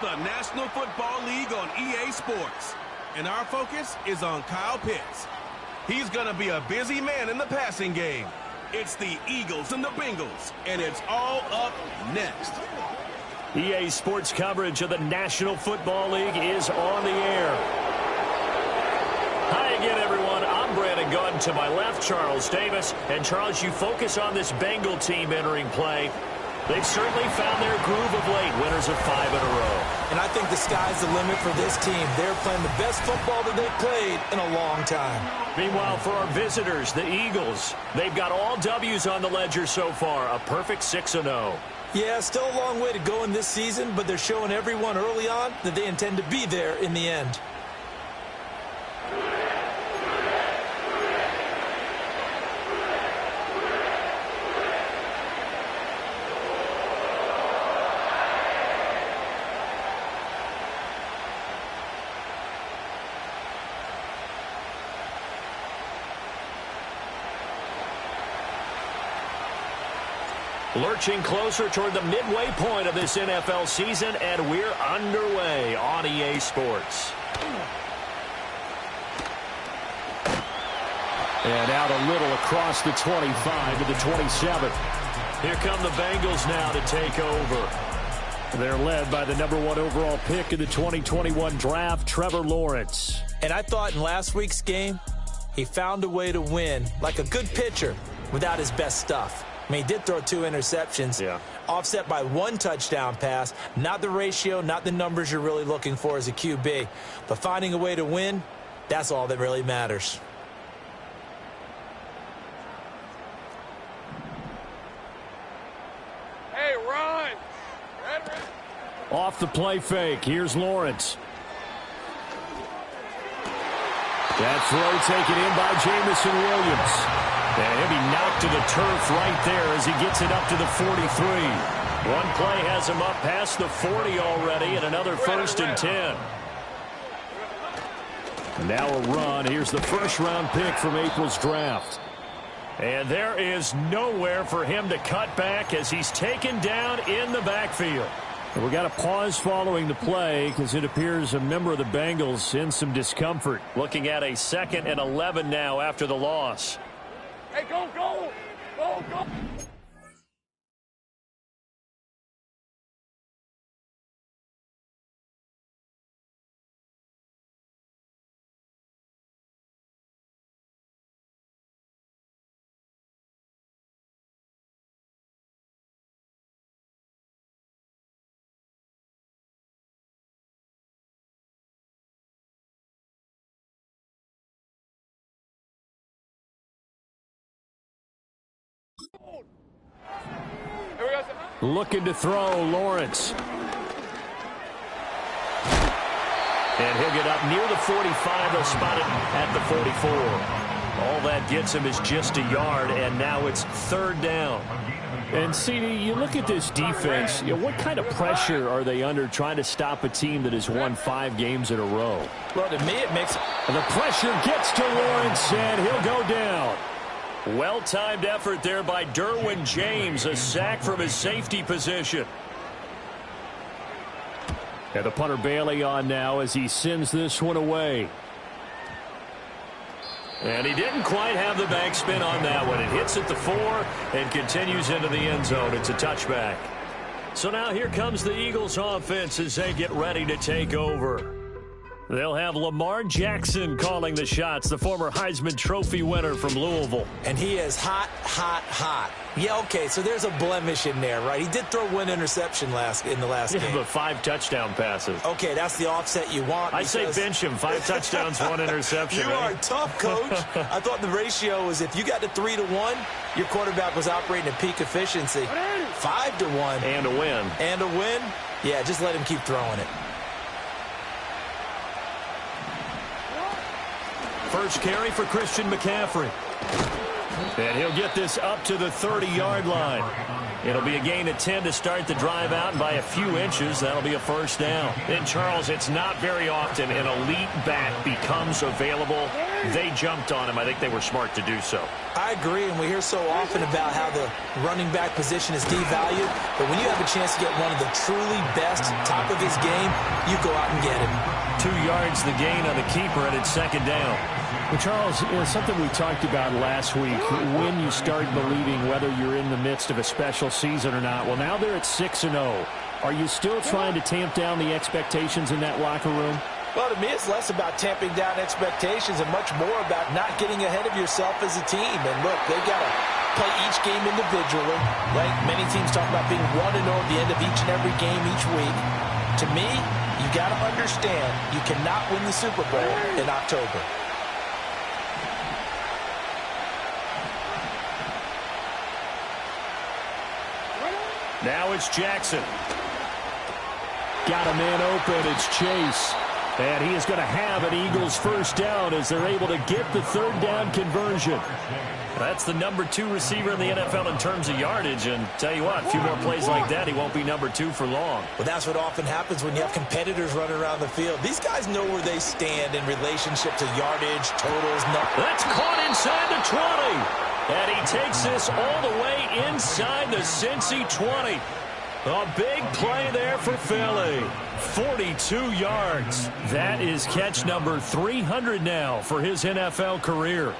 the National Football League on EA Sports. And our focus is on Kyle Pitts. He's going to be a busy man in the passing game. It's the Eagles and the Bengals, and it's all up next. EA Sports coverage of the National Football League is on the air. Hi again, everyone. I'm Brandon Gunn. To my left, Charles Davis. And, Charles, you focus on this Bengal team entering play. They've certainly found their groove of late, winners of 5 in a row. And I think the sky's the limit for this team. They're playing the best football that they've played in a long time. Meanwhile, for our visitors, the Eagles, they've got all W's on the ledger so far, a perfect 6-0. Yeah, still a long way to go in this season, but they're showing everyone early on that they intend to be there in the end. Lurching closer toward the midway point of this NFL season, and we're underway on EA Sports. And out a little across the 25 to the 27. Here come the Bengals now to take over. They're led by the #1 overall pick in the 2021 draft, Trevor Lawrence. And I thought in last week's game, he found a way to win like a good pitcher without his best stuff. I mean, he did throw 2 interceptions, offset by 1 touchdown pass. Not the ratio, not the numbers you're really looking for as a QB. But finding a way to win, that's all that really matters. Hey, run! Off the play fake, here's Lawrence. That throw taken in by Jamison Williams. And he'll be knocked to the turf right there as he gets it up to the 43. One play has him up past the 40 already, and another 1st and 10. Now a run. Here's the first-round pick from April's draft. And there is nowhere for him to cut back as he's taken down in the backfield. And we got a pause following the play because it appears a member of the Bengals in some discomfort. Looking at a 2nd and 11 now after the loss. Hey, go, go! Go, go! Looking to throw, Lawrence. And he'll get up near the 45. They'll spot it at the 44. All that gets him is just a yard, and now it's 3rd down. And, CD, you look at this defense, what kind of pressure are they under trying to stop a team that has won 5 games in a row? Well, to me, it makes... The pressure gets to Lawrence, and he'll go down. Well-timed effort there by Derwin James, a sack from his safety position. And the punter Bailey on now as he sends this one away. And he didn't quite have the backspin on that one. It hits at the 4 and continues into the end zone. It's a touchback. So now here comes the Eagles offense as they get ready to take over. They'll have Lamar Jackson calling the shots, the former Heisman Trophy winner from Louisville. And he is hot, hot, hot. Yeah, okay, so there's a blemish in there, right? He did throw 1 interception in the last game. But 5 touchdown passes. Okay, that's the offset you want. I say bench him. 5 touchdowns, 1 interception. You are tough, Coach. I thought the ratio was if you got to 3-1, your quarterback was operating at peak efficiency. 5-1. And a win. And a win? Yeah, just let him keep throwing it. First carry for Christian McCaffrey. And he'll get this up to the 30-yard line. It'll be a gain of 10 to start the drive out, and by a few inches, that'll be a 1st down. And, Charles, it's not very often an elite back becomes available they jumped on him. I think they were smart to do so. I agree, and we hear so often about how the running back position is devalued, but when you have a chance to get one of the truly best, top of his game, you go out and get him. 2 yards the gain on the keeper, and it's second down. Well, Charles, something we talked about last week, when you start believing whether you're in the midst of a special season or not. Well, now they're at 6-0. Are you still trying to tamp down the expectations in that locker room? Well, to me, it's less about tamping down expectations and much more about not getting ahead of yourself as a team. And look, they got to play each game individually. Like many teams talk about being 1-0 at the end of each and every game each week. To me, you got to understand you cannot win the Super Bowl in October. Now it's Jackson. Got a man open. It's Chase. And he is going to have an Eagles first down as they're able to get the third down conversion. That's the number 2 receiver in the NFL in terms of yardage. And tell you what, a few more plays like that, he won't be number 2 for long. Well, that's what often happens when you have competitors running around the field. These guys know where they stand in relationship to yardage, totals. That's caught inside the 20. And he takes this all the way inside the Cincy 20. A big play there for Philly. 42 yards. That is catch number 300 now for his NFL career.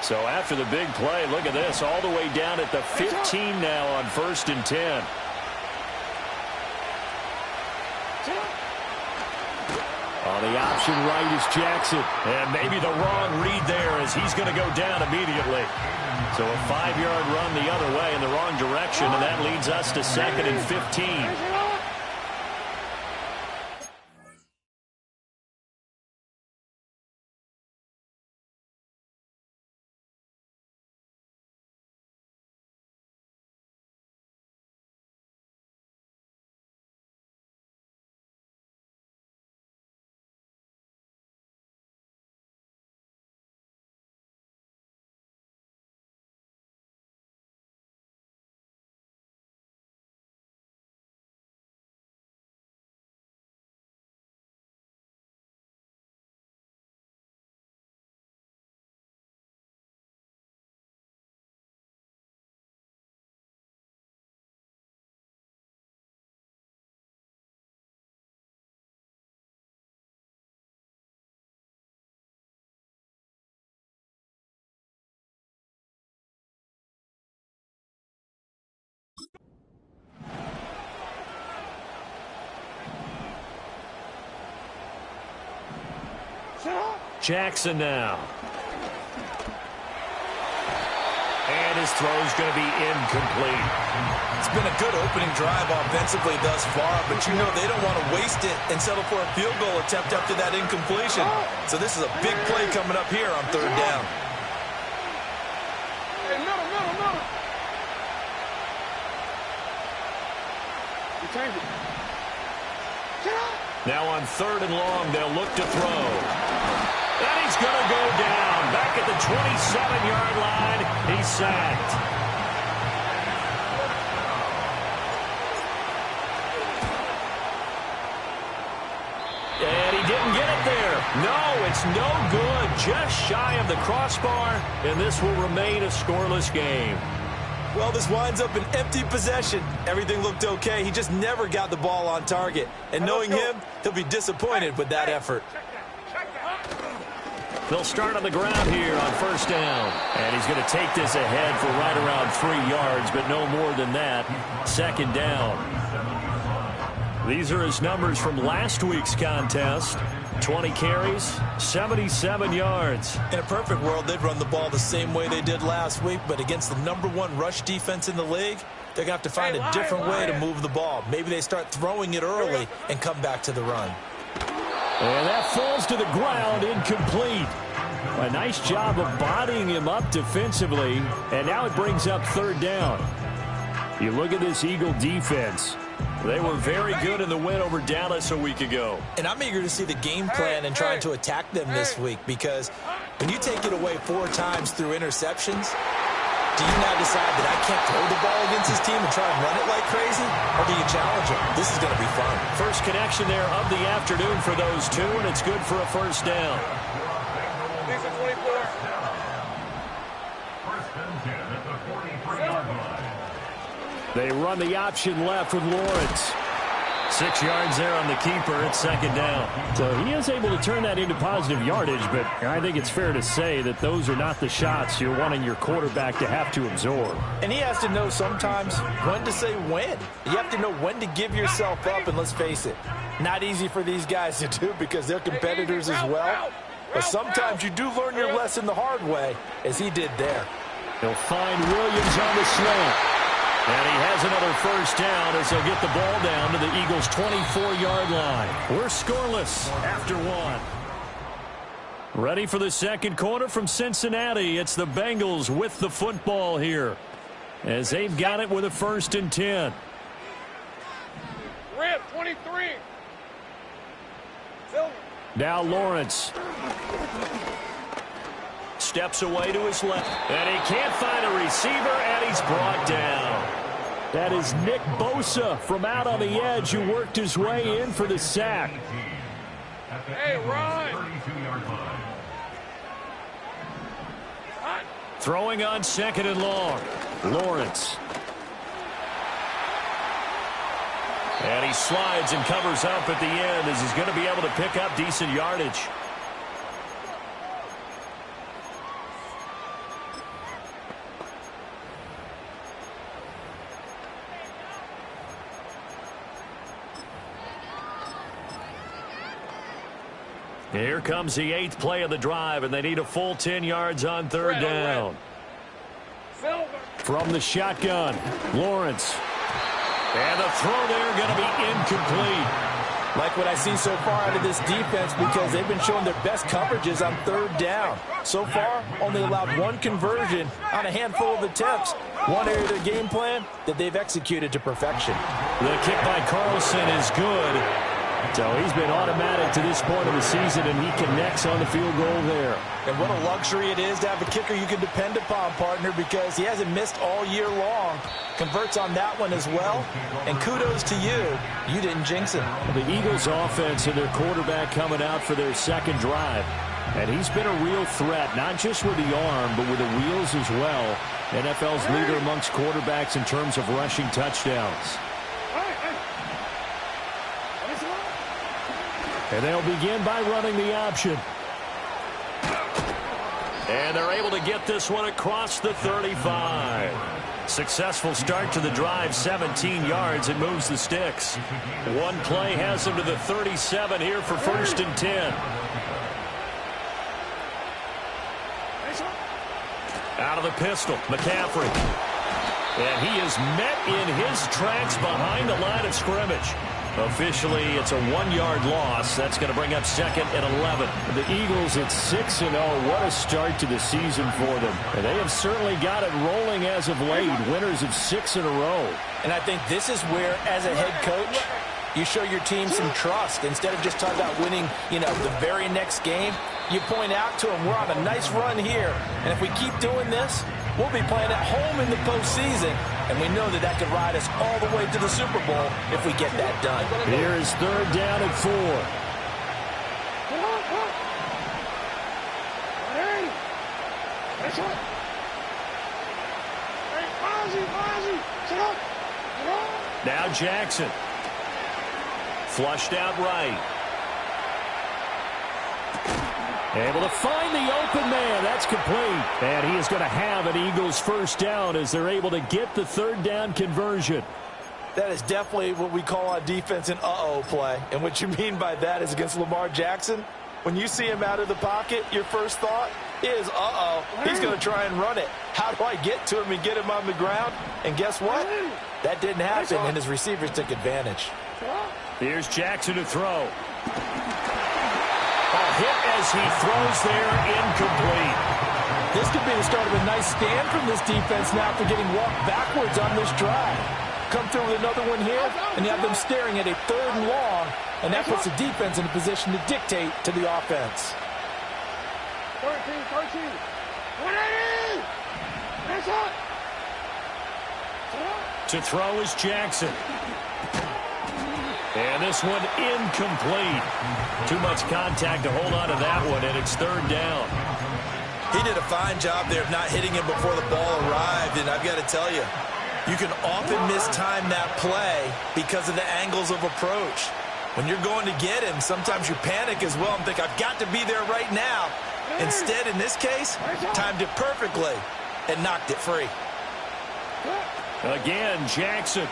So after the big play, look at this, all the way down at the 15 now on 1st and 10. The option right is Jackson. And maybe the wrong read there as he's going to go down immediately. So a 5-yard run the other way in the wrong direction, and that leads us to 2nd and 15. Jackson now. And his throw is going to be incomplete. It's been a good opening drive offensively thus far, but you know they don't want to waste it and settle for a field goal attempt after that incompletion. So this is a big play coming up here on 3rd down. Hey, middle. You change it. Now on 3rd and long, they'll look to throw. And he's going to go down. Back at the 27-yard line, he's sacked. And he didn't get it there. No, it's no good. Just shy of the crossbar, and this will remain a scoreless game. Well, this winds up an empty possession. Everything looked okay. He just never got the ball on target. And knowing him, he'll be disappointed with that effort. They'll start on the ground here on 1st down. And he's going to take this ahead for right around 3 yards, but no more than that. 2nd down. These are his numbers from last week's contest. 20 carries, 77 yards. In a perfect world, they'd run the ball the same way they did last week, but against the #1 rush defense in the league, they're going to have to find a different way to move the ball. Maybe they start throwing it early and come back to the run. And that falls to the ground, incomplete. A nice job of bodying him up defensively, and now it brings up 3rd down. You look at this Eagle defense. They were very good in the win over Dallas a week ago. And I'm eager to see the game plan and trying to attack them this week, because when you take it away 4 times through interceptions, Do you now decide that I can't throw the ball against this team and try and run it like crazy? Or do you challenge them? This is going to be fun. First connection there of the afternoon for those two, and it's good for a first down. Decent 24. They run the option left with Lawrence. 6 yards there on the keeper. It's second down. So he is able to turn that into positive yardage, but I think it's fair to say that those are not the shots you're wanting your quarterback to have to absorb. And he has to know sometimes when to say when. You have to know when to give yourself up, and let's face it, not easy for these guys to do because they're competitors as well. But sometimes you do learn your lesson the hard way, as he did there. He'll find Williams on the slant. And he has another first down as they'll get the ball down to the Eagles' 24-yard line. We're scoreless after one. Ready for the second quarter from Cincinnati. It's the Bengals with the football here as they've got it with a 1st and 10. Red, 23. Silver. Now Lawrence steps away to his left, and he can't find a receiver, and he's brought down. That is Nick Bosa from out on the edge who worked his way in for the sack. Hey, run. Throwing on 2nd and long. Lawrence. And he slides and covers up at the end as he's going to be able to pick up decent yardage. Here comes the 8th play of the drive, and they need a full 10 yards on 3rd down. Silver. From the shotgun, Lawrence. And the throw there going to be incomplete. Like what I see so far out of this defense because they've been showing their best coverages on 3rd down. So far, only allowed 1 conversion on a handful of attempts. One area of their game plan that they've executed to perfection. The kick by Carlson is good. So he's been automatic to this point of the season, and he connects on the field goal there. And what a luxury it is to have a kicker you can depend upon, partner, because he hasn't missed all year long. Converts on that one as well. And kudos to you. You didn't jinx him. The Eagles offense and their quarterback coming out for their second drive. And he's been a real threat, not just with the arm, but with the wheels as well. NFL's leader amongst quarterbacks in terms of rushing touchdowns. And they'll begin by running the option. And they're able to get this one across the 35. Successful start to the drive, 17 yards. It moves the sticks. One play has them to the 37 here for 1st and 10. Out of the pistol, McCaffrey. And he is met in his tracks behind the line of scrimmage. Officially, it's a 1-yard loss. That's going to bring up 2nd and 11. The Eagles at 6-0. What a start to the season for them. And they have certainly got it rolling as of late. Winners of 6 in a row. And I think this is where, as a head coach, you show your team some trust. Instead of just talking about winning, the very next game, you point out to them, we're on a nice run here. And if we keep doing this, we'll be playing at home in the postseason. And we know that could ride us all the way to the Super Bowl if we get that done. Here is 3rd down and 4. Now Jackson. Flushed out right. Able to find the open man. That's complete. And he is going to have an Eagles 1st down as they're able to get the 3rd down conversion. That is definitely what we call on defense an uh-oh play. And what you mean by that is against Lamar Jackson, when you see him out of the pocket, your first thought is, uh-oh, he's going to try and run it. How do I get to him and get him on the ground? And guess what? That didn't happen, and his receivers took advantage. Here's Jackson to throw. Hit as he throws there, incomplete. This could be the start of a nice stand from this defense now for getting walked backwards on this drive. Come through with another one here, and you have them staring at a 3rd and long, and that puts the defense in a position to dictate to the offense. 13, 13. 180! To throw is Jackson. And this one incomplete. Too much contact to hold on to that one, and it's third down. He did a fine job there of not hitting him before the ball arrived, and I've got to tell you, you can often mistime that play because of the angles of approach. When you're going to get him, sometimes you panic as well and think, I've got to be there right now. Instead, in this case, timed it perfectly and knocked it free. Again, Jackson.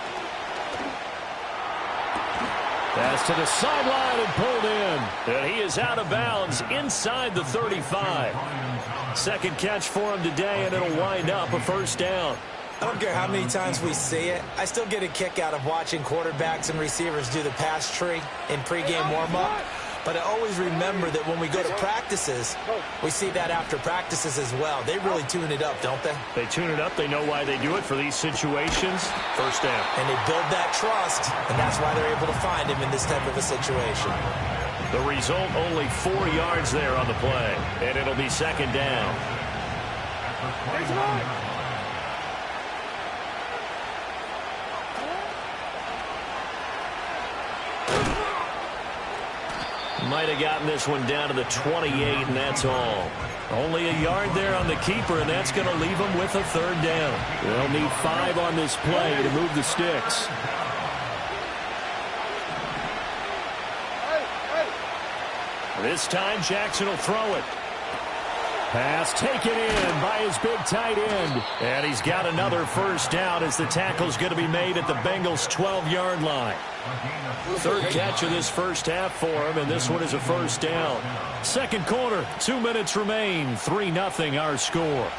Pass to the sideline and pulled in. And he is out of bounds inside the 35. Second catch for him today, and it'll wind up a first down. I don't care how many times we see it. I still get a kick out of watching quarterbacks and receivers do the pass tree in pregame warm-up. But I always remember that when we go to practices, we see that after practices as well. They really tune it up, don't they? They tune it up. They know why they do it for these situations. First down. And they build that trust, and that's why they're able to find him in this type of a situation. The result, only 4 yards there on the play, and it'll be second down. Might have gotten this one down to the 28, and that's all. Only a yard there on the keeper, and that's going to leave them with a third down. They'll need 5 on this play to move the sticks. This time, Jackson will throw it. Pass taken in by his big tight end. And he's got another first down as the tackle's going to be made at the Bengals' 12-yard line. Third catch of this first half for him, and this one is a first down. Second quarter, 2 minutes remain. 3-0 our score.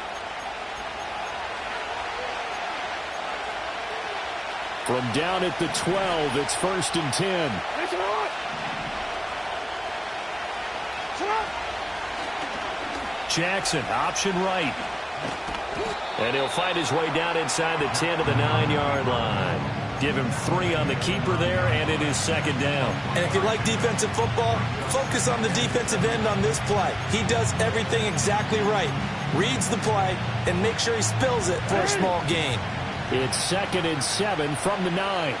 From down at the 12, it's 1st and 10. Jackson, option right. And he'll find his way down inside the 10 to the 9-yard line. Give him 3 on the keeper there, and it is second down. And if you like defensive football, focus on the defensive end on this play. He does everything exactly right. Reads the play and makes sure he spills it for a small gain. It's 2nd and 7 from the 9.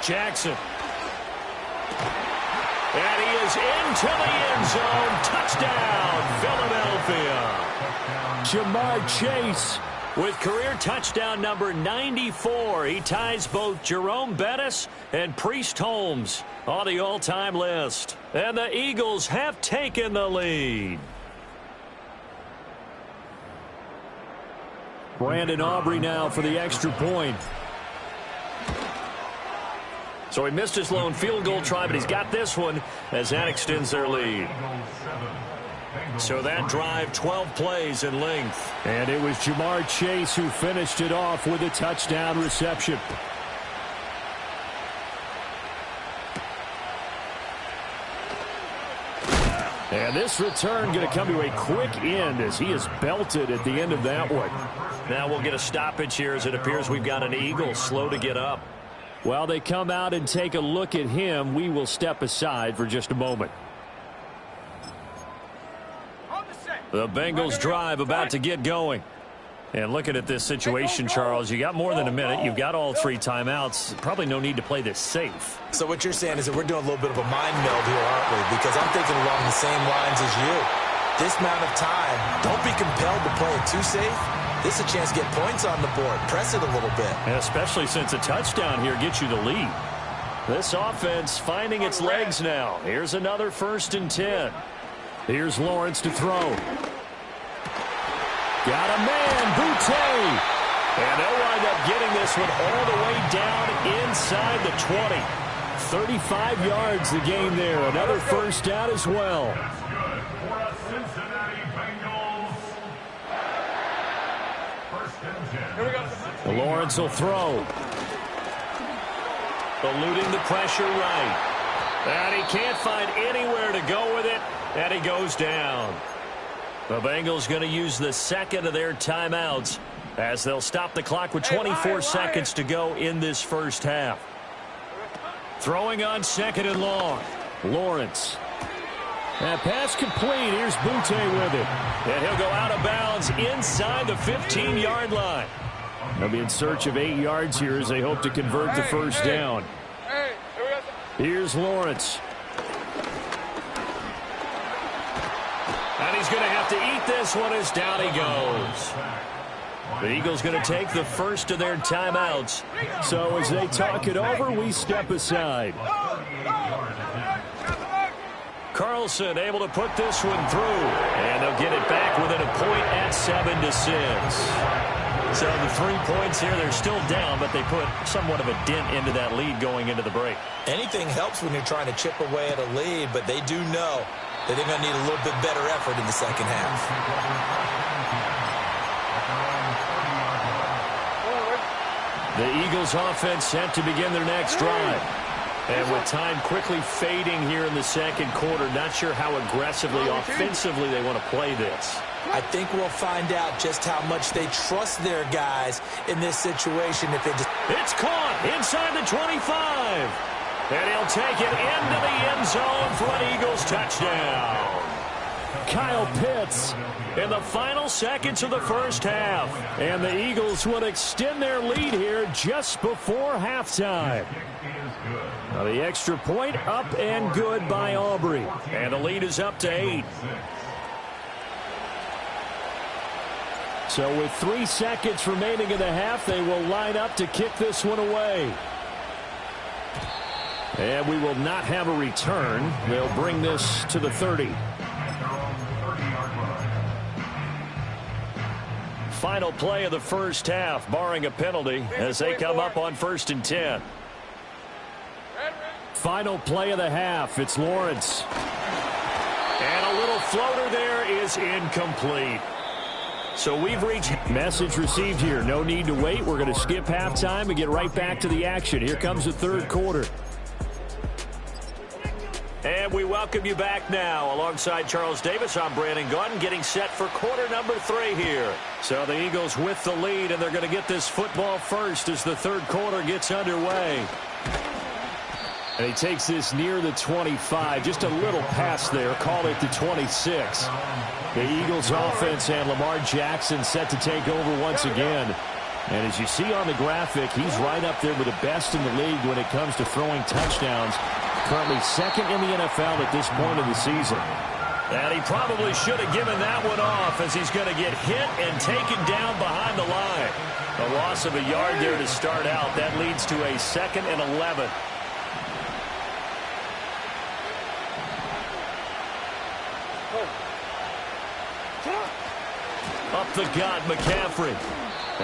Jackson. And he is into the end zone. Touchdown, Philadelphia. Jamar Chase with career touchdown number 94. He ties both Jerome Bettis and Priest Holmes on the all-time list. And the Eagles have taken the lead. Brandon Aubrey now for the extra point. So he missed his lone field goal try, but he's got this one as that extends their lead. So that drive, 12 plays in length. And it was Jamar Chase who finished it off with a touchdown reception. And this return going to come to a quick end as he is belted at the end of that one. Now we'll get a stoppage here as it appears we've got an Eagle slow to get up. While they come out and take a look at him, we will step aside for just a moment. The Bengals drive about to get going. And looking at this situation, Charles, you got more than a minute. You've got all 3 timeouts. Probably no need to play this safe. So what you're saying is that we're doing a little bit of a mind meld here, aren't we? Because I'm thinking along the same lines as you. This amount of time, don't be compelled to play it too safe. This is a chance to get points on the board. Press it a little bit. And especially since a touchdown here gets you the lead. This offense finding its legs now. Here's another 1st and 10. Here's Lawrence to throw. Got a man, Boutte. And they'll wind up getting this one all the way down inside the 20. 35 yards the game there. Another first down as well. Lawrence will throw. Eluding the pressure right. And he can't find anywhere to go with it. And he goes down. The Bengals going to use the second of their timeouts as they'll stop the clock with 24 seconds to go in this first half. Throwing on 2nd and long. Lawrence. That pass complete. Here's Butte with it. And he'll go out of bounds inside the 15-yard line. They'll be in search of 8 yards here as they hope to convert the first down. Here's Lawrence. And he's going to have to eat this one as down he goes. The Eagles going to take the first of their timeouts. So as they talk it over, we step aside. Carlson able to put this one through. And they'll get it back within a point at 7-6. So the 3 points here, they're still down, but they put somewhat of a dent into that lead going into the break. Anything helps when you're trying to chip away at a lead, but they do know that they're going to need a little bit better effort in the second half. The Eagles offense set to begin their next drive. And with time quickly fading here in the second quarter, not sure how aggressively, offensively they want to play this. I think we'll find out just how much they trust their guys in this situation. If It's caught inside the 25. And he'll take it into the end zone for an Eagles touchdown. Kyle Pitts In the final seconds of the first half. And the Eagles would extend their lead here just before halftime. Now the extra point up and good by Aubrey. And the lead is up to 8. So with 3 seconds remaining in the half, they will line up to kick this one away. And we will not have a return. They'll bring this to the 30. Final play of the first half, barring a penalty, as they come up on 1st and 10. Final play of the half. It's Lawrence. And a little floater there is incomplete. So we've reached... Message received here. No need to wait. We're going to skip halftime and get right back to the action. Here comes the third quarter. And we welcome you back now. Alongside Charles Davis, I'm Brandon Gunn, getting set for quarter number 3 here. So the Eagles with the lead, and they're going to get this football first as the third quarter gets underway. And he takes this near the 25. Just a little pass there. Call it the 26. The Eagles offense and Lamar Jackson set to take over once again. And as you see on the graphic, he's right up there with the best in the league when it comes to throwing touchdowns. Currently second in the NFL at this point of the season. And he probably should have given that one off, as he's going to get hit and taken down behind the line. A loss of a yard there to start out. That leads to a 2nd and 11. Up the gut, McCaffrey.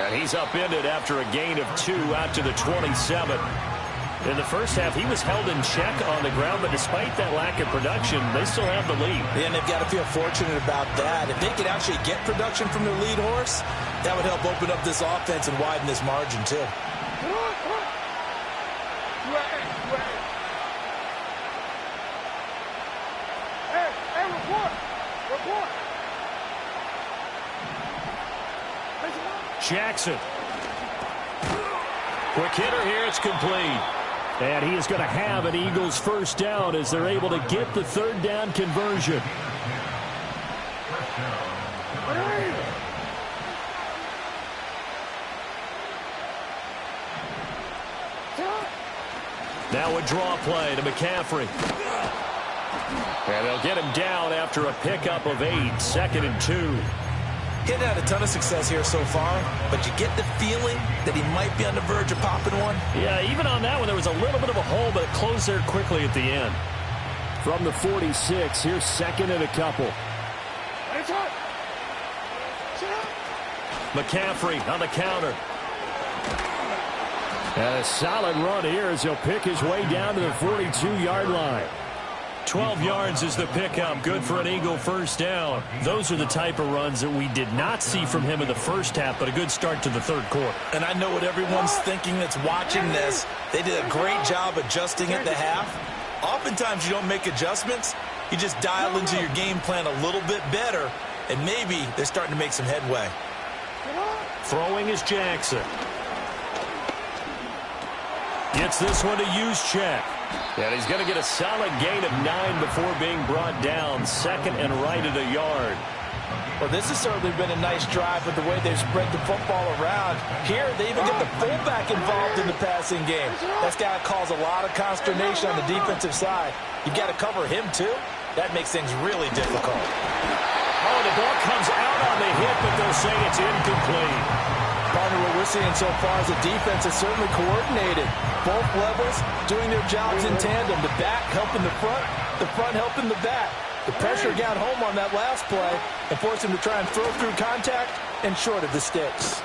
And he's upended after a gain of 2 out to the 27. In the first half, he was held in check on the ground, but despite that lack of production, they still have the lead. Yeah, and they've got to feel fortunate about that. If they could actually get production from their lead horse, that would help open up this offense and widen this margin, too. Hey, report! Jackson. Quick hitter here, it's complete. And he is going to have an Eagles first down as they're able to get the third down conversion. Now a draw play to McCaffrey. And they'll get him down after a pickup of 8, 2nd and 2. He's had a ton of success here so far, but you get the feeling that he might be on the verge of popping one. Yeah, even on that one, there was a little bit of a hole, but it closed there quickly at the end. From the 46, here's 2nd and a couple. McCaffrey on the counter. And a solid run here as he'll pick his way down to the 42-yard line. 12 yards is the pickup. Good for an Eagle first down. Those are the type of runs that we did not see from him in the first half, but a good start to the third quarter. And I know what everyone's thinking that's watching this. They did a great job adjusting at the half. Oftentimes you don't make adjustments. You just dial into your game plan a little bit better, and maybe they're starting to make some headway. Throwing is Jackson. Gets this one to use check. And he's going to get a solid gain of 9 before being brought down. Second and right at a yard. Well, this has certainly been a nice drive with the way they've spread the football around. Here, they even get the fullback involved in the passing game. That's got to cause a lot of consternation on the defensive side. You've got to cover him, too. That makes things really difficult. Oh, the ball comes out on the hit, but they'll say it's incomplete. Partner, what we're seeing so far is the defense is certainly coordinated. Both levels doing their jobs in tandem. The back helping the front helping the back. The pressure got home on that last play and forced him to try and throw through contact and short of the sticks.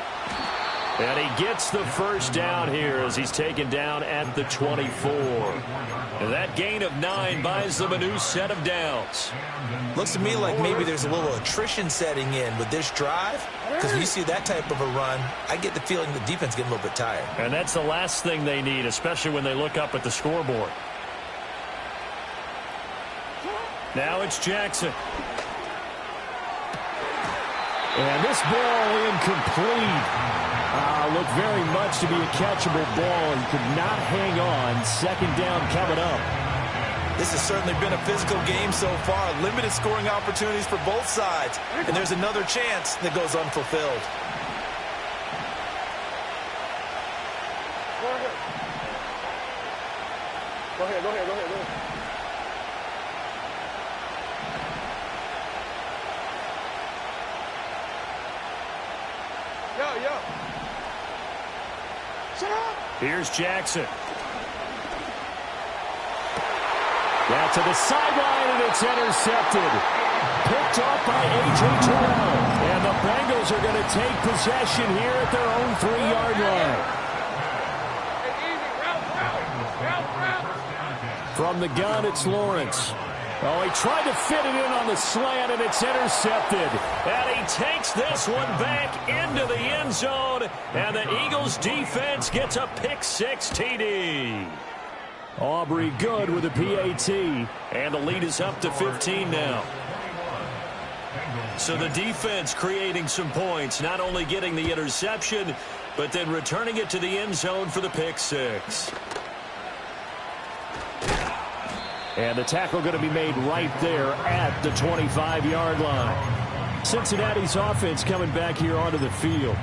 And he gets the first down here as he's taken down at the 24. And that gain of 9 buys them a new set of downs. Looks to me like maybe there's a little attrition setting in with this drive, because when you see that type of a run, I get the feeling the defense getting a little bit tired. And that's the last thing they need, especially when they look up at the scoreboard. Now it's Jackson. And this ball incomplete. Looked very much to be a catchable ball. He could not hang on. Second down coming up. This has certainly been a physical game so far. Limited scoring opportunities for both sides. And there's another chance that goes unfulfilled. Go ahead. Yo. Sit up. Here's Jackson. Down to the sideline, and it's intercepted. Picked off by A.J. Terrell. And the Bengals are going to take possession here at their own 3-yard line. Route. From the gun, it's Lawrence. Oh, he tried to fit it in on the slant, and it's intercepted. And he takes this one back into the end zone. And the Eagles defense gets a pick-6 TD. Aubrey good with a PAT. And the lead is up to 15 now. So the defense creating some points, not only getting the interception, but then returning it to the end zone for the pick-6. And the tackle going to be made right there at the 25-yard line. Cincinnati's offense coming back here onto the field.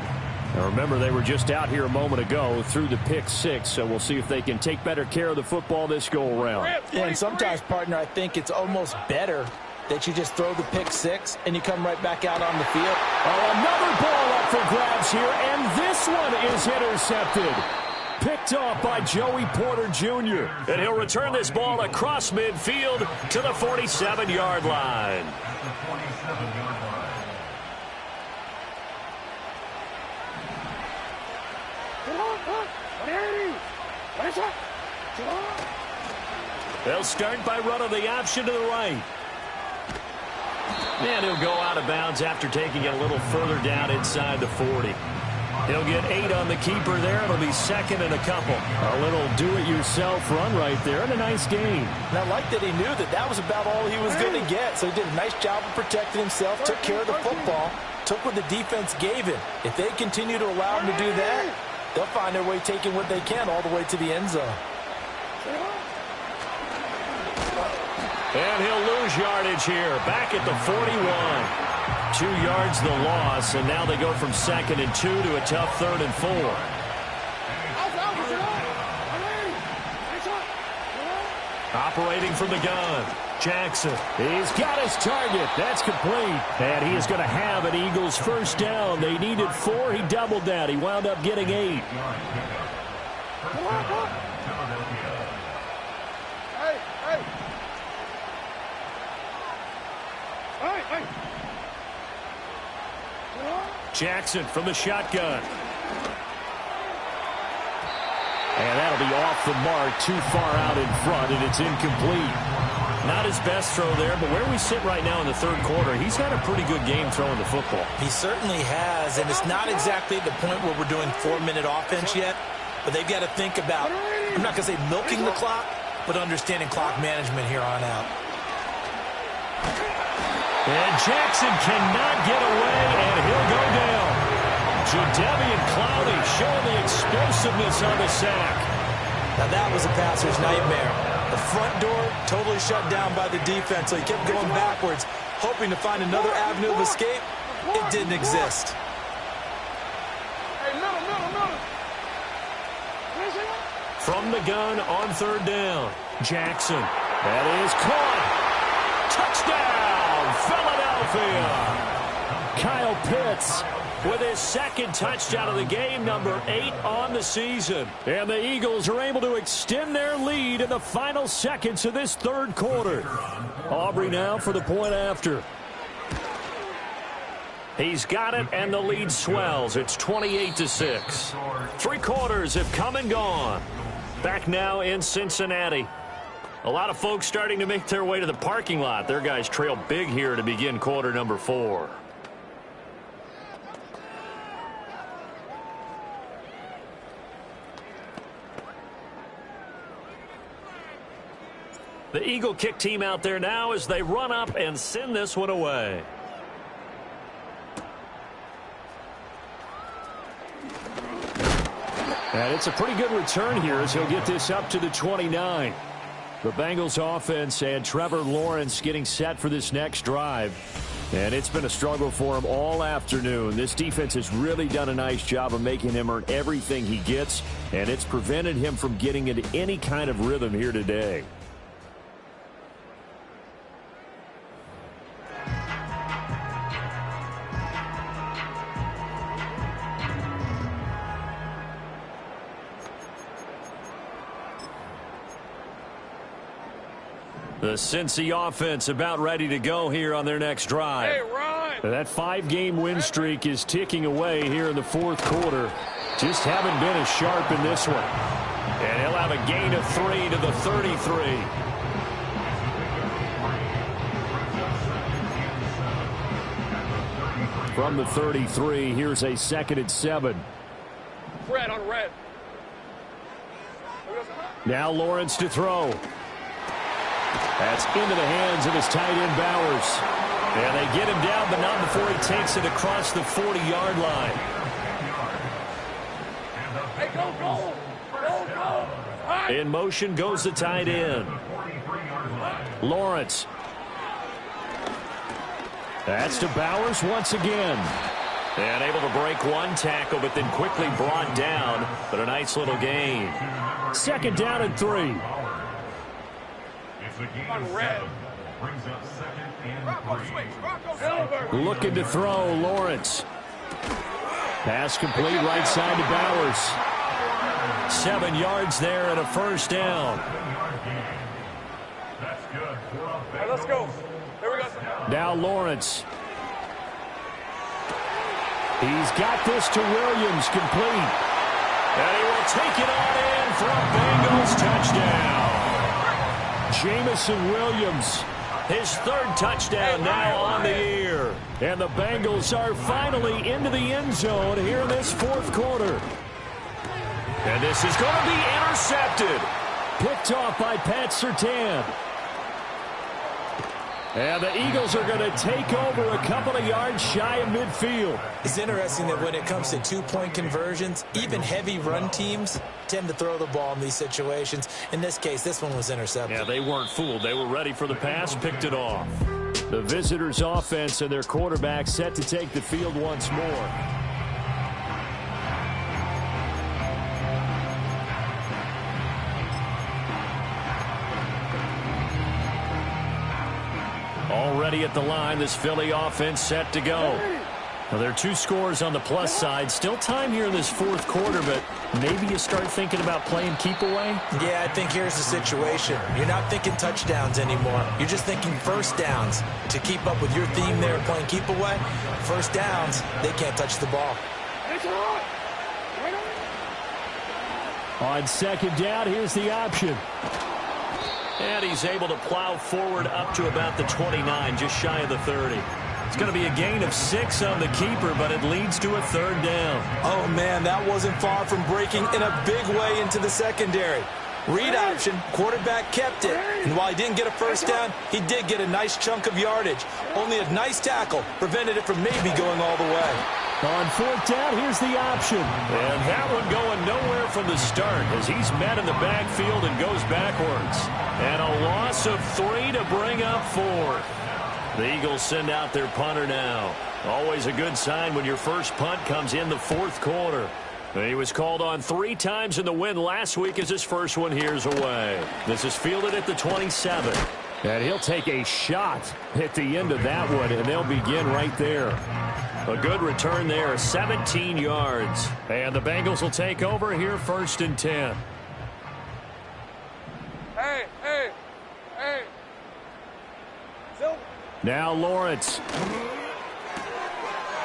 Now remember, they were just out here a moment ago through the pick-6, so we'll see if they can take better care of the football this go-around. And sometimes, partner, I think it's almost better that you just throw the pick-6 and you come right back out on the field. Oh, another ball up for grabs here, and this one is intercepted. Picked off by Joey Porter Jr. And he'll return this ball across midfield to the 47-yard line. They'll start by running the option to the right. And he'll go out of bounds after taking it a little further down inside the 40. He'll get 8 on the keeper there. It'll be second and a couple. A little do-it-yourself run right there, and a nice game. And I like that he knew that that was about all he was going to get. So he did a nice job of protecting himself, took care of the football, took what the defense gave him. If they continue to allow him to do that, they'll find their way taking what they can all the way to the end zone. And he'll lose yardage here, back at the 41. 2 yards the loss, and now they go from 2nd and 2 to a tough 3rd and 4. Operating from the gun, Jackson. He's got his target. That's complete. And he is going to have an Eagles first down. They needed 4. He doubled that. He wound up getting 8. Jackson from the shotgun. And that'll be off the mark, too far out in front, and it's incomplete. Not his best throw there, but where we sit right now in the 3rd quarter, he's had a pretty good game throwing the football. He certainly has, and it's not exactly at the point where we're doing 4-minute offense yet, but they've got to think about, I'm not going to say milking the clock, but understanding clock management here on out. And Jackson cannot get away, and he'll go down. Jadeveon Clowney showing the explosiveness on the sack. Now that was a passer's nightmare. The front door totally shut down by the defense, so he kept going backwards, hoping to find another avenue of escape. It didn't exist. From the gun on third down, Jackson. That is caught. Touchdown, Philadelphia. Kyle Pitts with his second touchdown of the game, number 8 on the season. And the Eagles are able to extend their lead in the final seconds of this third quarter. Aubrey now for the point after. He's got it, and the lead swells. It's 28-6. 3 quarters have come and gone. Back now in Cincinnati. A lot of folks starting to make their way to the parking lot. Their guys trail big here to begin quarter number 4. The Eagle kick team out there now as they run up and send this one away. And it's a pretty good return here as he'll get this up to the 29. The Bengals offense and Trevor Lawrence getting set for this next drive. And it's been a struggle for him all afternoon. This defense has really done a nice job of making him earn everything he gets, and it's prevented him from getting into any kind of rhythm here today. The Cincy offense about ready to go here on their next drive. Hey, Ron. That 5-game win streak is ticking away here in the fourth quarter. Just haven't been as sharp in this one. And he'll have a gain of 3 to the 33. From the 33, here's a 2nd and 7. Red on red. Now Lawrence to throw. That's into the hands of his tight end, Bowers. And they get him down, but not before he takes it across the 40-yard line. Hey, go, go. Go, go. In motion goes the tight end. Lawrence. That's to Bowers once again. And able to break one tackle, but then quickly brought down. But a nice little gain. 2nd down and 3. On red. Looking to throw, Lawrence. Pass complete right side to Bowers. 7 yards there and a first down. Hey, let's go. Here we go. Now Lawrence. He's got this to Williams, complete. And he will take it on in for a Bengals touchdown. Jamison Williams, his 3rd touchdown now on the year. And the Bengals are finally into the end zone here in this fourth quarter. And this is going to be intercepted. Picked off by Pat Surtain. And the Eagles are going to take over a couple of yards shy of midfield. It's interesting that when it comes to 2-point conversions, even heavy run teams tend to throw the ball in these situations. In this case, this one was intercepted. Yeah, they weren't fooled. They were ready for the pass, picked it off. The visitors' offense and their quarterback set to take the field once more. Already at the line, this Philly offense set to go. Now, there are 2 scores on the plus side. Still time here in this fourth quarter, but maybe you start thinking about playing keep away? Yeah, I think here's the situation. You're not thinking touchdowns anymore. You're just thinking first downs. To keep up with your theme there, playing keep away, first downs, they can't touch the ball. On 2nd down, here's the option. And he's able to plow forward up to about the 29, just shy of the 30. It's going to be a gain of 6 on the keeper, but it leads to a 3rd down. Oh, man, that wasn't far from breaking in a big way into the secondary. Read option, quarterback kept it. And while he didn't get a first down, he did get a nice chunk of yardage. Only a nice tackle prevented it from maybe going all the way. On fourth down, here's the option. And that one going nowhere from the start as he's met in the backfield and goes backwards. And a loss of 3 to bring up 4. The Eagles send out their punter now. Always a good sign when your first punt comes in the fourth quarter. He was called on 3 times in the win last week as his first one here's away. This is fielded at the 27. And he'll take a shot at the end of that one, and they'll begin right there. A good return there, 17 yards. And the Bengals will take over here, 1st and 10. Hey. Now Lawrence.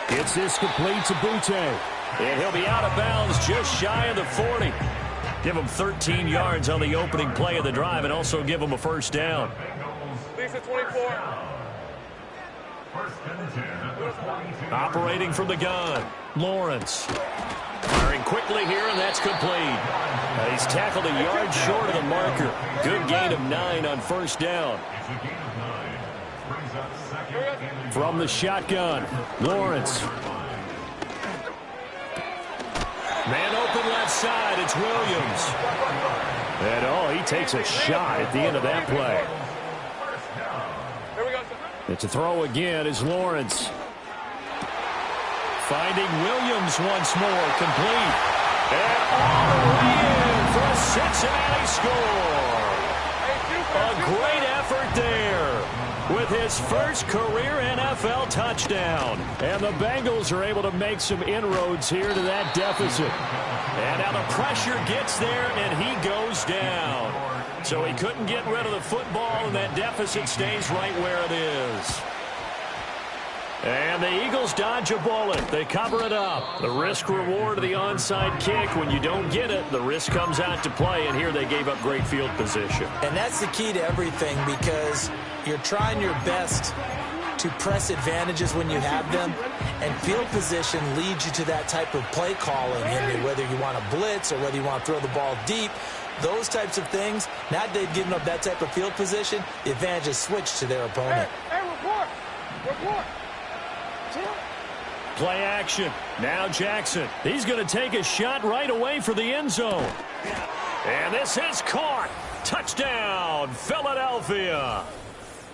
It's this complete to Butte. And he'll be out of bounds just shy of the 40. Give him 13 yards on the opening play of the drive and also give him a first down. Lisa 24. Operating from the gun, Lawrence. Firing quickly here, and that's complete. He's tackled a yard short of the marker. Good gain of 9 on first down. From the shotgun, Lawrence. Man open left side, it's Williams. And he takes a shot at the end of that play. It's a throw again is Lawrence. Finding Williams once more, complete. And all the way in for a Cincinnati score. A great effort there with his first career NFL touchdown. And the Bengals are able to make some inroads here to that deficit. And now the pressure gets there, and he goes down. So he couldn't get rid of the football, and that deficit stays right where it is. And the Eagles dodge a bullet. They cover it up. The risk-reward of the onside kick. When you don't get it, the risk comes out to play, and here they gave up great field position. And that's the key to everything, because you're trying your best to press advantages when you have them, and field position leads you to that type of play calling. And whether you want to blitz or whether you want to throw the ball deep, those types of things, now that they've given up that type of field position, the advantage is switched to their opponent. Hey, report. Play action. Now Jackson. He's going to take a shot right away for the end zone. And this is caught. Touchdown, Philadelphia.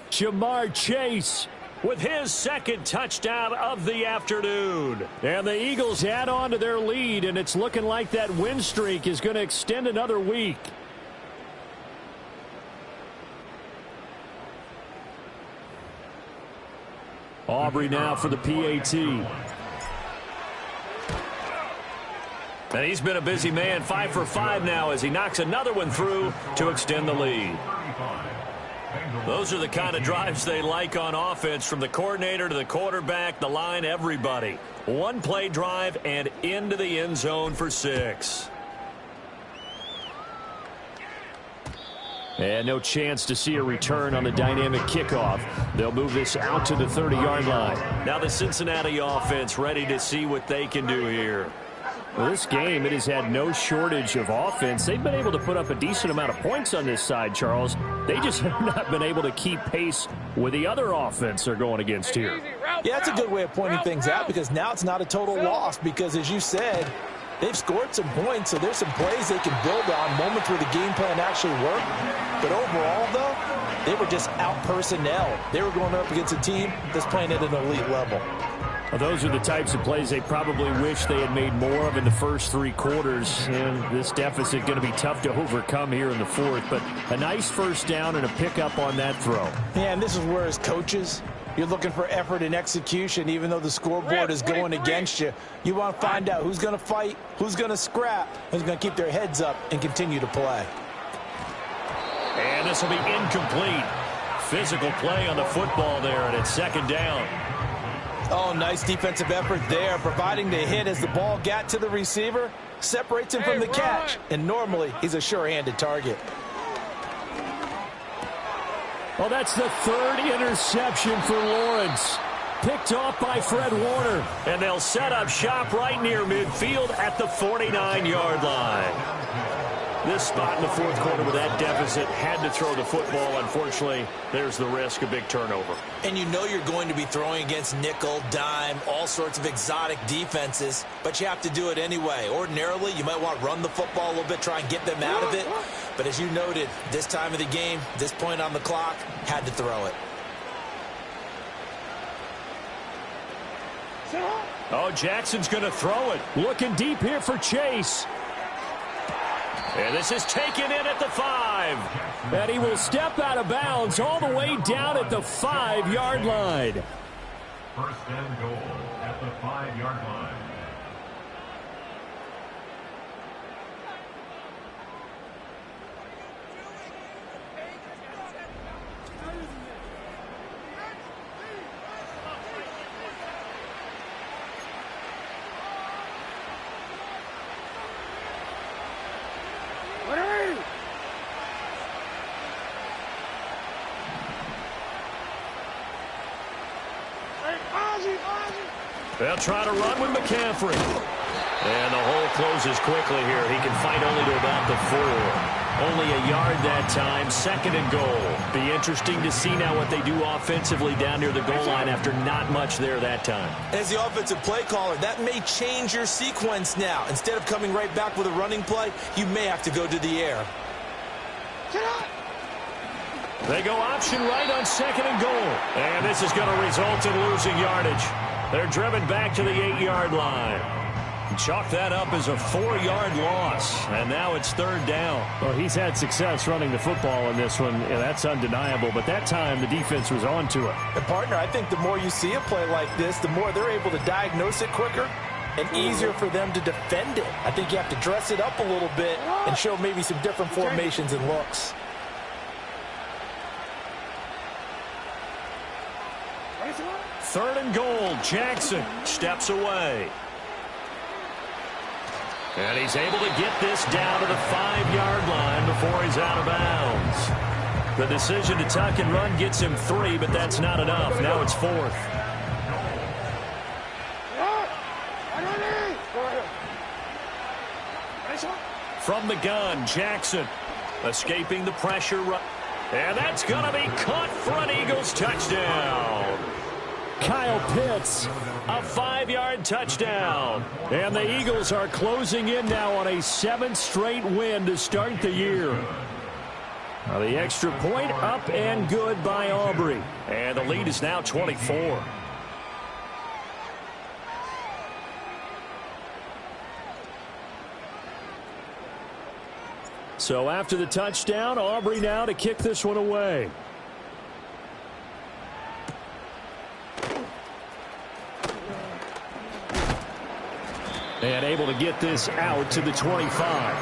Jamar Chase with his second touchdown of the afternoon. And the Eagles add on to their lead, and it's looking like that win streak is going to extend another week. Aubrey now for the PAT. And he's been a busy man, 5 for 5 now as he knocks another one through to extend the lead. Those are the kind of drives they like on offense, from the coordinator to the quarterback, the line, everybody. One play drive and into the end zone for 6. And no chance to see a return on the dynamic kickoff. They'll move this out to the 30-yard line. Now the Cincinnati offense ready to see what they can do here. Well, this game, it has had no shortage of offense. They've been able to put up a decent amount of points on this side, Charles. They just have not been able to keep pace with the other offense they're going against here. Yeah, that's a good way of pointing things out, because now it's not a total loss, because as you said, they've scored some points, so there's some plays they can build on, moments where the game plan actually worked. But overall, though, they were just out personnel. They were going up against a team that's playing at an elite level. Well, those are the types of plays they probably wish they had made more of in the first 3 quarters. And this deficit going to be tough to overcome here in the fourth. But a nice first down and a pickup on that throw. Yeah, and this is where, as coaches, you're looking for effort and execution. Even though the scoreboard is going against you, you want to find out who's going to fight, who's going to scrap, who's going to keep their heads up and continue to play. And this will be incomplete. Physical play on the football there, and it's second down. Oh, nice defensive effort there, providing the hit as the ball got to the receiver, separates him from the catch, and normally he's a sure-handed target. Well, that's the 3rd interception for Lawrence. Picked off by Fred Warner. And they'll set up shop right near midfield at the 49-yard line. This spot in the fourth quarter with that deficit, had to throw the football. Unfortunately, there's the risk of big turnover. And you know you're going to be throwing against nickel, dime, all sorts of exotic defenses, but you have to do it anyway. Ordinarily, you might want to run the football a little bit, try and get them out of it. But as you noted, this time of the game, this point on the clock, had to throw it. Oh, Jackson's going to throw it. Looking deep here for Chase. And this is taken in at the 5. And he will step out of bounds all the way down at the 5-yard line. First and goal at the 5-yard line. They'll try to run with McCaffrey. And the hole closes quickly here. He can fight only to about the 4. Only a yard that time. Second and goal. Be interesting to see now what they do offensively down near the goal line after not much there that time. As the offensive play caller, that may change your sequence now. Instead of coming right back with a running play, you may have to go to the air. They go option right on second and goal. And this is going to result in losing yardage. They're driven back to the 8-yard line. Chalk that up as a 4-yard loss. And now it's third down. Well, he's had success running the football in this one. Yeah, that's undeniable. But that time, the defense was on to it. And, partner, I think the more you see a play like this, the more they're able to diagnose it quicker and easier for them to defend it. I think you have to dress it up a little bit and show maybe some different formations and looks. Third and goal. Jackson steps away. And he's able to get this down to the 5-yard line before he's out of bounds. The decision to tuck and run gets him 3, but that's not enough. Now it's 4th. From the gun, Jackson escaping the pressure. And that's going to be caught for an Eagles touchdown. Kyle Pitts. A 5-yard touchdown. And the Eagles are closing in now on a 7th straight win to start the year. Now the extra point up and good by Aubrey. And the lead is now 24. So after the touchdown, Aubrey now to kick this one away. And able to get this out to the 25.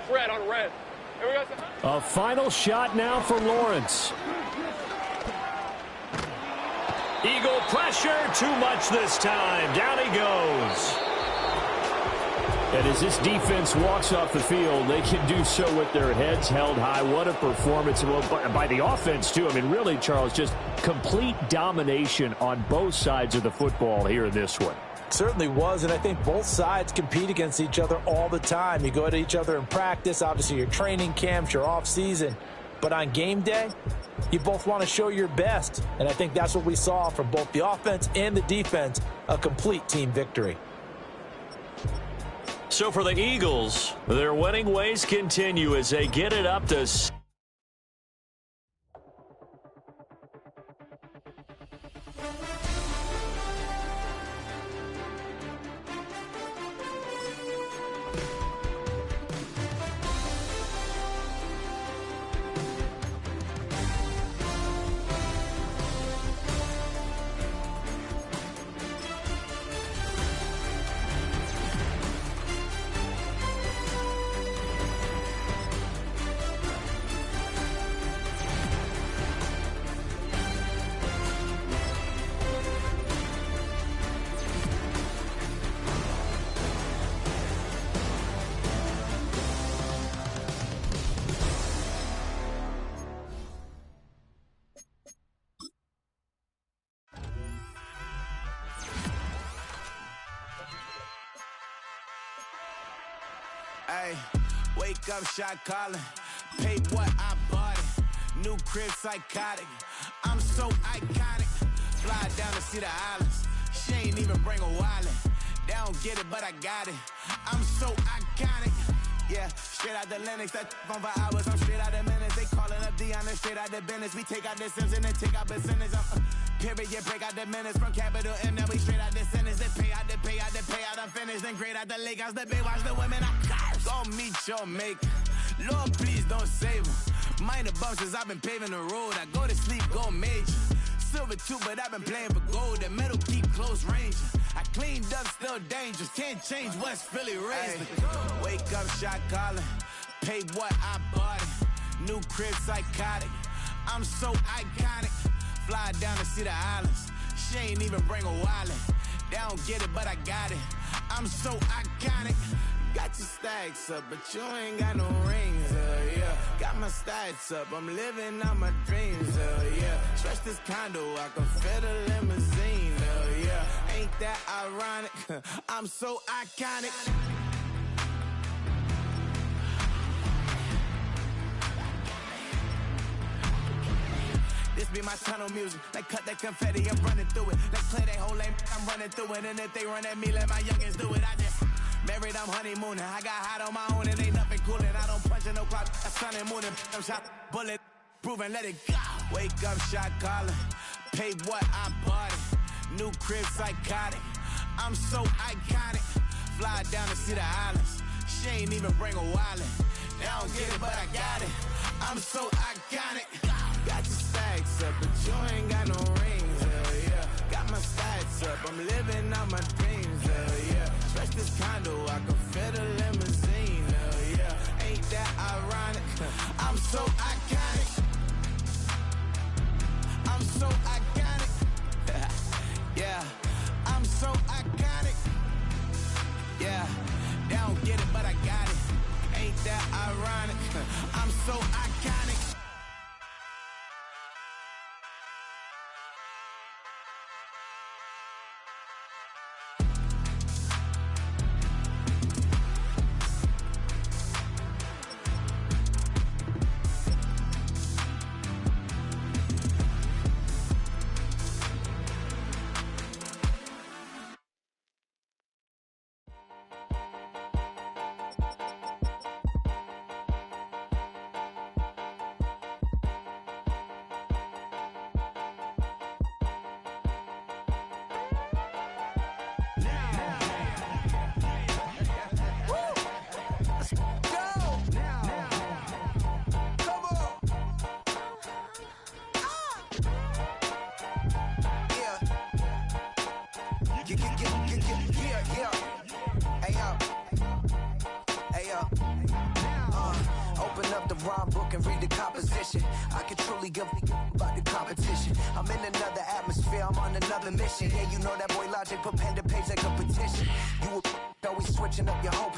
Red on red. Here we go. A final shot now for Lawrence. Eagle pressure, too much this time. Down he goes. And as this defense walks off the field, they can do so with their heads held high. What a performance by the offense, too. I mean, really, Charles, just complete domination on both sides of the football here in this one. Certainly was, and I think both sides compete against each other all the time. You go at each other in practice, obviously your training camps, your off-season. But on game day, you both want to show your best. And I think that's what we saw from both the offense and the defense, a complete team victory. So for the Eagles, their winning ways continue as they get it up to Hey, wake up, shot calling. Paid what I bought it. New crib, psychotic. I'm so iconic. Fly down to see the islands. She ain't even bring a wallet. They don't get it, but I got it. I'm so iconic. Yeah, straight out the Lennox. That on for hours. I'm straight out the minutes. They calling up Dion, straight out the business. We take out the Sims and then take out percentage. Period, break out the minutes from capital M. Now we straight out the sentence. They pay out the payout. I'm finished. Then grade out the Lakers. The Bay watch the women. I curse. Go meet your maker. Lord, please don't save them. Minor bumps as I've been paving the road. I go to sleep, go major. Silver too, but I've been playing for gold. The metal keep close range. I cleaned up, still dangerous. Can't change West Philly raised. Wake up, shot calling. Pay what I bought it. New crib, psychotic. I'm so iconic. Fly down to see the islands. She ain't even bring a wallet. They don't get it, but I got it. I'm so iconic. Got your stacks up, but you ain't got no rings, yeah. Got my stats up, I'm living out my dreams, yeah. Stretch this condo, I can fit a limousine, yeah. Ain't that ironic? I'm so iconic. This be my tunnel music. Like cut that confetti, I'm running through it. Like clear that whole lane, I'm running through it. And if they run at me, let my youngins do it. I just married, I'm honeymooning. I got hot on my own and ain't nothing coolin'. I don't punch in no clock, I sun and moon. I'm shot, bullet, proven, let it go. Wake up, shot calling. Pay what I bought it. New crib, psychotic. I'm so iconic. Fly down to see the islands. She ain't even bring a wallet. They don't get it, but I got it. I'm so iconic. Got your stacks up, but you ain't got no rings, yeah. Got my stats up, I'm living out my dreams, yeah. Stretch this condo, I can fit a limousine, yeah. Ain't that ironic? I'm so iconic. I'm so iconic. Yeah, I'm so iconic. Yeah, they don't get it, but I got it. Ain't that ironic? I'm so iconic. Mission. Yeah, you know that boy Logic put pen to page like a petition. You always switching up your whole position.